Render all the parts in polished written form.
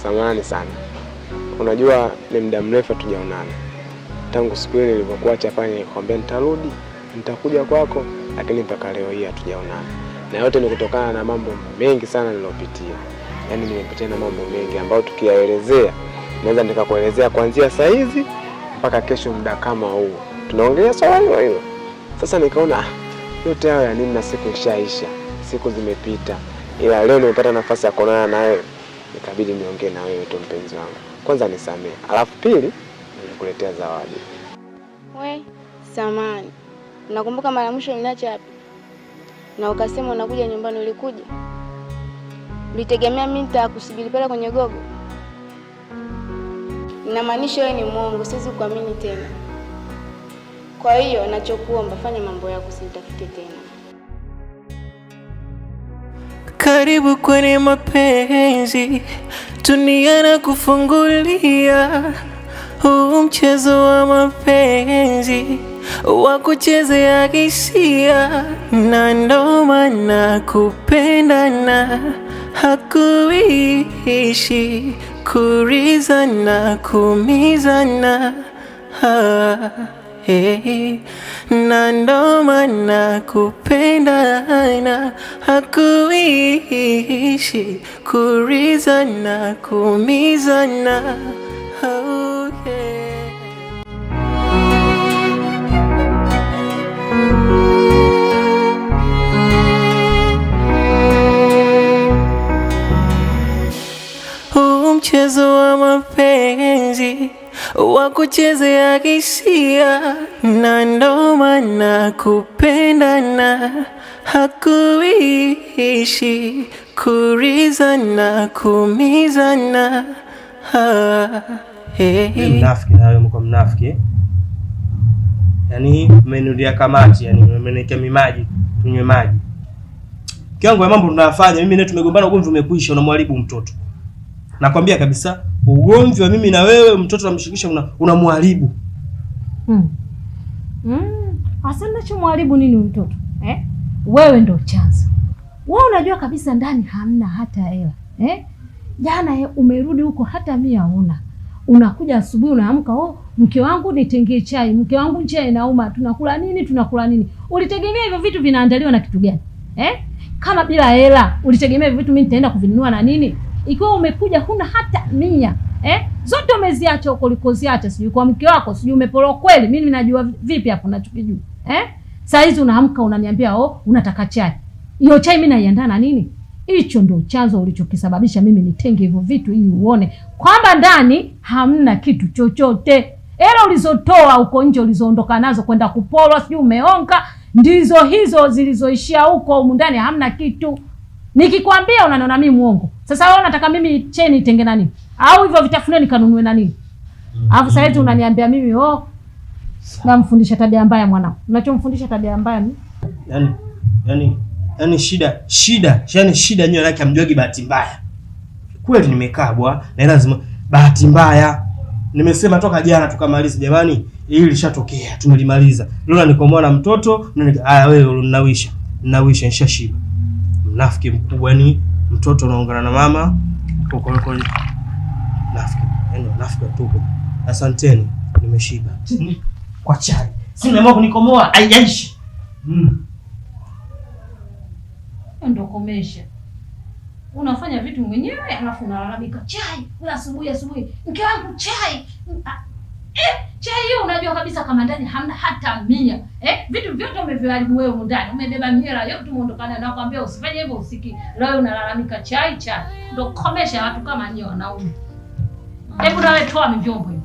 Samahani sana. Unajua ni muda mrefu tujaonana. Tangu siku ile nilipokuacha pale nikwambia nitarudi, nitakuja kwako, lakini mpaka leo hii hatujaonana. Na yote ni kutokana na mambo mengi sana nilopitia. Yaani nimepitia na mambo mengi ambayo tukiyaelezea naweza nikakuelezea kuanzia saa hizi mpaka kesho muda kama huu. Tunaongelea swala hilo. Sasa nikaona yote hayo ya nini, na siku ishaisha. Siku zimepita. Ila leo nimepata nafasi ya kuonana na wewe. Nikabidi niongee na wewe tu mpenzi wangu. Kwanza nisamee. Alafu pili nikuletea zawadi. We, samani. Unakumbuka mara mwisho niliacha wapi? Na ukasema unakuja nyumbani, ulikuja? Ulitegemea mimi nitakusubiri pale kwenye gogo? Inamaanisha wewe ni mwongo, siwezi kuamini tena. Kwa hiyo nachokuomba, fanya mambo yako, usinitafute tena. Karibu kwenye mapenzi, dunia na kufungulia. Huu mchezo wa mapenzi wa kuchezea hisia, na ndo maana kupendana hakuishi kurizana kumizana. Na ndo maana kupendana hakuishi kurizana kumizana. Mchezo wa mapenzi wa kuchezea hisia, na ndo maana kupendana hakuishi kurizana kumizana. Mnafiki na wewe mko mnafiki. Yaani mmenirudia kamati, yani mmeniwekea mimaji, tunywe maji. Kiwango ya mambo tunayofanya, mimi na tumegombana, ugomvi umekwisha, unamharibu mtoto. Nakwambia kabisa, ugomvi wa mimi na wewe, mtoto namshikisha unamharibu. Hasa ninachomharibu nini mtoto? Wewe ndo chanzo. Wewe unajua kabisa ndani hamna hata hela. Jana umerudi huko hata 100 huna. Unakuja asubuhi unaamka, mke wangu nitengee chai, mke wangu njaa inauma, tunakula nini? Ulitegemea hivyo vitu vinaandaliwa na kitu gani? Kama bila hela, ulitegemea hivyo vitu mimi nitaenda kuvinunua na nini? Ikiwa umekuja huna hata 100, zote umeziacha huko ulikoziacha, sijui kwa mke wako, sijui umepolo kweli, mimi najua vipi hapo nachokijua. Saa hizi unaamka unaniambia unataka chai. Hiyo chai mimi naiandaa na nini? Hicho ndio chanzo ulichokisababisha mimi nitenge hivyo vitu, ili uone kwamba ndani hamna kitu chochote. Hela ulizotoa huko nje, ulizoondoka nazo kwenda kupolwa, sijui umeonga, ndizo hizo zilizoishia huko, huko ndani hamna kitu. Nikikwambia unaniona mimi muongo. Sasa wewe unataka mimi cheni itenge nani? Au hivyo vitafune nikanunue na nini? Alafu sasa hivi unaniambia mimi namfundisha tabia mbaya mwanangu. Unachomfundisha tabia mbaya mimi? Yaani shida nyoyo yake amjuagi bahati mbaya. Kweli nimekabwa na lazima bahati mbaya. Nimesema toka jana tukamaliza jamani, hili lishatokea, tumelimaliza. Leo nikomoa na mtoto, haya wewe unawisha nishashiba. Mnafiki mkubwa, yani mtoto unaongana na mama huko nafiki tupo. Asanteni, nimeshiba. Kwa chai. Sina mambo kunikomoa, haijaishi. Ndio komesha. Unafanya vitu mwenyewe alafu unalalamika chai. Kila asubuhi mke wangu chai. Chai hiyo unajua kabisa kama ndani hamna hata 100. Vitu vyote umeviharibu wewe ndani. Umebeba mihela yote umeondokana na kwambia usifanye hivyo usiki. Leo unalalamika chai. Ndio komesha watu kama nyinyi wanaume. Hebu nawe toa mjombo hivi.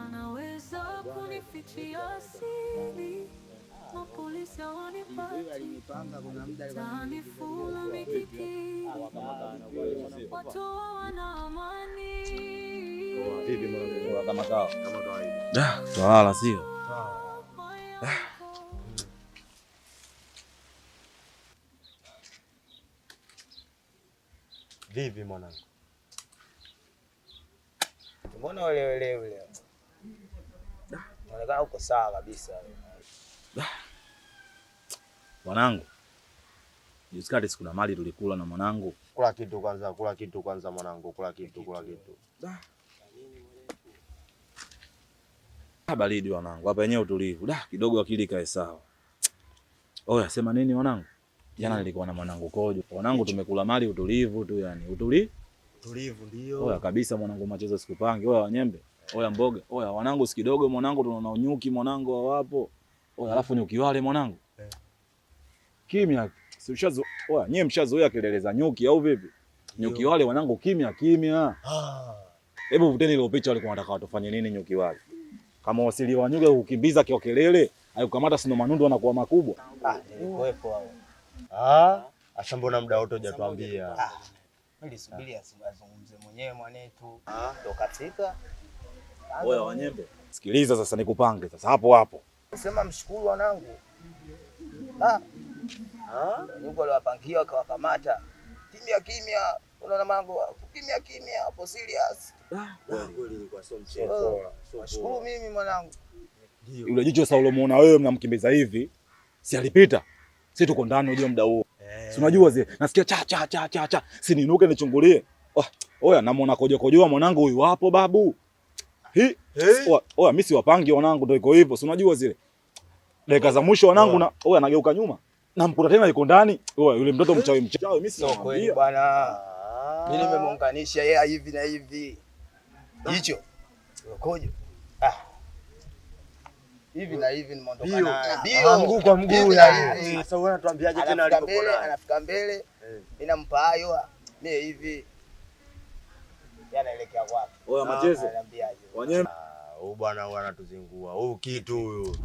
Anaweza kunifichia siri, mapolisi hawanipati, tanifula mikiki, watu wana amani. Vipi mwana kama kawa? Twala sio? Vipi mwanangu? Mbona ule leo? Unaonekana uko sawa kabisa. Mwanangu. Juskati sikuna mali tulikula na mwanangu. Kula kitu kwanza mwanangu, kula kitu. Baridi wanangu, hapa yenyewe utulivu. Kidogo akili kae sawa. Oya, sema nini wanangu? Jana nilikuwa na mwanangu Kojo. Wanangu tumekula mali utulivu tu yani. Tulivu ndio. Oya kabisa mwanangu, machezo sikupangi. Oya wanyembe. Oya mboga. Oya wanangu sikidogo mwanangu, tunaona nyuki mwanangu hawapo. Oya alafu nyuki wale mwanangu. Kimya. Si ushazo. Oya nyie mshazoea kelele za nyuki au vipi? Nyuki wale wanangu kimya. Hebu vuteni ile picha walikuwa wanataka watufanye nini nyuki wale? Kama wasili wa nyuki kukimbiza kwa kelele, ayukamata sino manundo anakuwa makubwa. Nilikuwepo hao. Asa mbona muda wote hujatuambia? Nilisubiri azungumze mwenyewe mwanetu. Ndo katika. Oya wanyembe. Sikiliza sasa nikupange sasa hapo. Sema mshukuru wanangu. Nyuko aliwapangia wakawakamata. Kimya. Unaona mango kimya hapo serious. Kweli ilikuwa sio mchezo. Mshukuru mimi mwanangu. Yule jicho Saulo muona wewe mnamkimbiza hivi. Si alipita. Sisi tuko ndani unajua muda huo. Si unajua zile nasikia cha. Si ninuke nichungulie. Oya namuona kojoa mwanangu huyu hapo babu. Oya mimi si wapangi wanangu ndio iko hivyo. Si unajua zile. Dakika za mwisho wanangu na oya nageuka nyuma. Namkuta tena yuko ndani. Oya yule mtoto mchawi mimi si kweli bwana. Mimi nimemuunganisha yeye hivi na hivi. Hicho. Kojo. Hivi na hivi nimeondoka naye. Ndio. Mguu kwa mguu yani. Sasa wewe unatuambiaje tena alipokuwa? Anafika mbele. Mimi nampa hayo. Mimi hivi. Yanaelekea wapi? Oya machezo. Wanyembe. Huyu bwana anatuzingua. Huyu kitu huyu.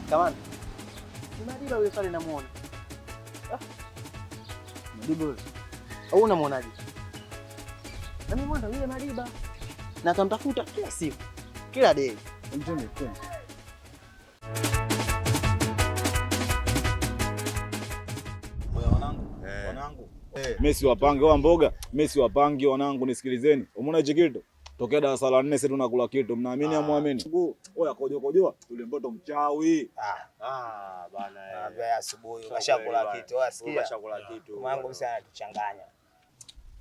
Kamani. Ni Madiba yule pale namuona. Madiba yule. Au unamuonaje? Na mimi mwanda yule Madiba. Na tamtafuta kila siku. Kila day. Mtende tena. Oya wanangu. Messi wapange wa mboga, Messi wapange wanangu nisikilizeni. Umeona hicho kitu? Tokea darasa la 4 sasa tunakula kitu. Mnaamini au muamini? Oya kojoa yule mtoto mchawi. Bana Baya asubuhi ukashakula kitu. Wasikia? Ukashakula kitu. Mwanangu sana anatuchanganya.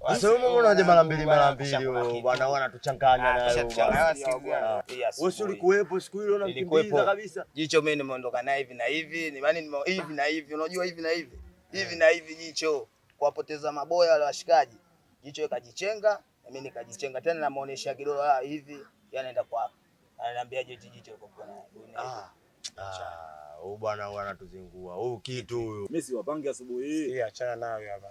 Sasa wewe unaje mara mbili bwana wanatuchanganya na wewe. Wewe si ulikuwepo siku ile unamkimbiza kabisa. Jicho mimi nimeondoka naye hivi na hivi, yaani hivi na hivi, unajua hivi na hivi. Hivi na hivi jicho kuwapoteza maboya wale washikaji. Jicho ikajichenga. Mimi nikajichenga tena namuonesha kidole hivi yanaenda kwa. Ananiambia jicho uko kwa naye. Huyu bwana anatuzingua. Huyu kitu huyu. Mimi si wapange asubuhi hii. Hii achana nayo hapa.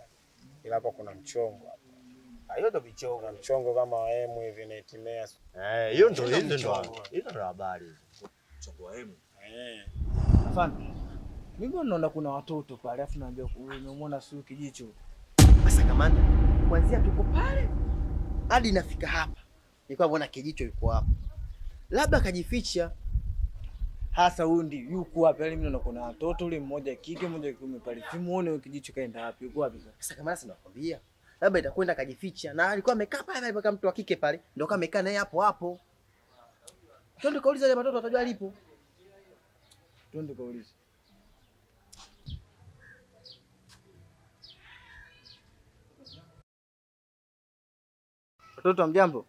Ila hapo kuna mchongo hapa. Hiyo ndo michongo. Kuna mchongo kama wa emu hivi inaetimea. Hiyo ndo hizo habari. Mchongo wa emu. Afande. Mimi naona kuna watoto pale afu naambia umemwona sio kijicho. Sasa kamanda, kuanzia tuko pale hadi nafika hapa. Nilikuwa naona kijicho yuko hapa. Labda kajificha. Hasa huyu ndi yuko wapi? Yaani mimi naona kuna watoto ule mmoja kike mmoja kiume pale. Simuone huyo kijicho kaenda wapi? Yuko wapi sasa? Sasa kamanda sinakwambia. Labda itakwenda kajificha na alikuwa amekaa pale mpaka mtu wa kike pale. Ndio kama amekaa naye hapo. Twende kauliza ile watoto watajua alipo. Twende kauliza. Watoto mjambo?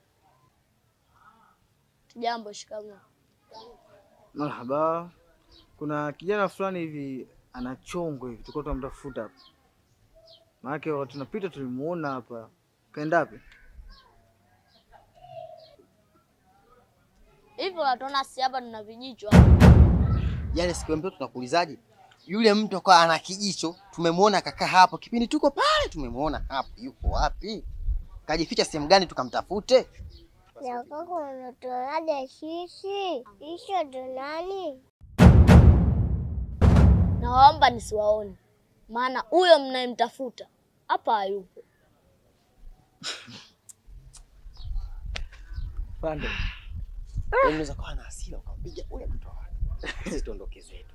Jambo, shikamoo. Marhaba. Kuna kijana fulani hivi ana chongo hivi. Tulikuwa tunamtafuta hapa. Maana wakati tunapita tulimuona hapa. Kaenda wapi? Hivyo unatuona si hapa tuna vijicho. Yaani siku mtoto tunakuulizaje? Yule mtu akawa ana kijicho, tumemwona kakaa hapo. Kipindi tuko pale tumemwona hapo. Yuko wapi? Kajificha sehemu gani tukamtafute? Na kaka unatoaje sisi? Isho ndo nani? Naomba nisiwaone. Maana huyo mnayemtafuta hapa hayupo. Pande. Unaweza kuwa na hasira ukampiga ule mtu wako. Sisi tuondoke zetu.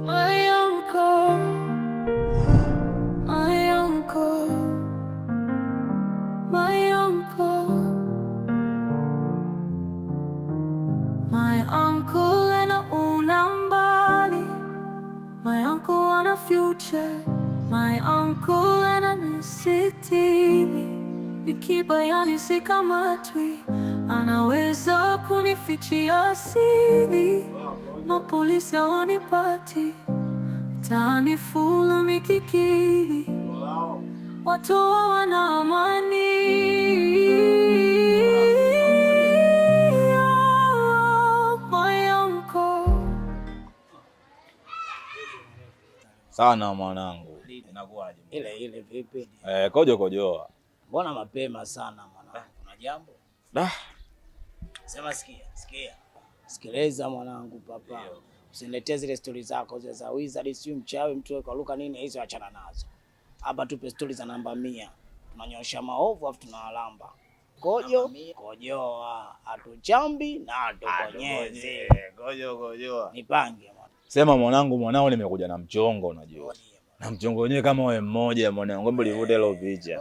My uncle, my uncle, my uncle, my uncle anaona mbali, my uncle ana future, my uncle ananisitiri, nikibayani sikamatwi, anaweza kunifichia siri, na polisi hawanipati, mtaani full mikiki, watu wana amani. My uncle. Sana mwanangu. Inakuaje? Ile vipi? Kojoa. Mbona mapema sana mwanangu? Kuna jambo? Sema sikia. Sikiliza mwanangu papa. Usiniletee zile stori zako za wizard, si mchawi, mtu kaluka nini, hizo achana nazo. Hapa tupe stori za namba 100. Tunanyosha maovu afu tunawalamba. Kojoa, atuchambi na atukonyeze. Kojoa. Nipange mwana. Sema mwanao nimekuja na mchongo unajua. Na mchongo wenyewe kama wewe mmoja mwanangu, ngombe livute ile picha.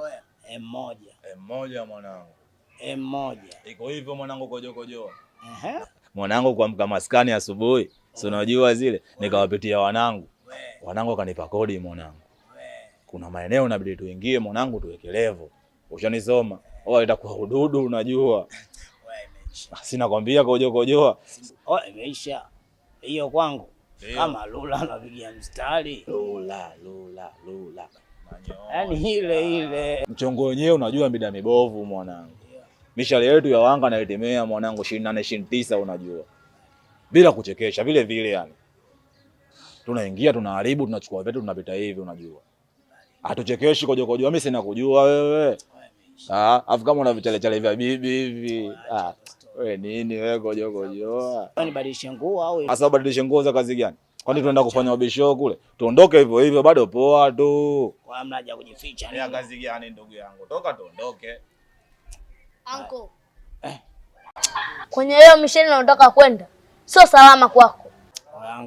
Mmoja mwanangu. Iko hivyo mwanangu kojoa. Mwanangu kuamka maskani asubuhi, si unajua zile, nikawapitia wanangu. Wanangu kanipa kodi mwanangu. Kuna maeneo inabidi tuingie mwanangu tuweke level. Ushanisoma? Itakuwa hududu unajua. Sina kwambia kojoa. Imeisha. Hiyo kwangu. Kama Lula anapigia mstari. Lula. Yaani ile. Mchongo wenyewe unajua mida mibovu mwanangu. Mishale yetu ya wanga na itemea mwanangu 28 29 unajua. Bila kuchekesha vile yani. Tunaingia tunaharibu tunachukua vitu tunapita hivi unajua. Hatuchekeshi kojoa. Mimi sina kujua wewe. Afu kama una vichale vya bibi hivi. Wewe nini wewe kojoa? Kwani badilishe nguo au? Sasa badilishe nguo za kazi gani? Kwani tunaenda kufanya ubisho kule? Tuondoke hivyo bado poa tu. Kwa mnaja kujificha nini? Ya kazi gani ndugu yangu? Toka tuondoke. Uncle. Kwenye hiyo misheni unataka kwenda. Sio salama kwako.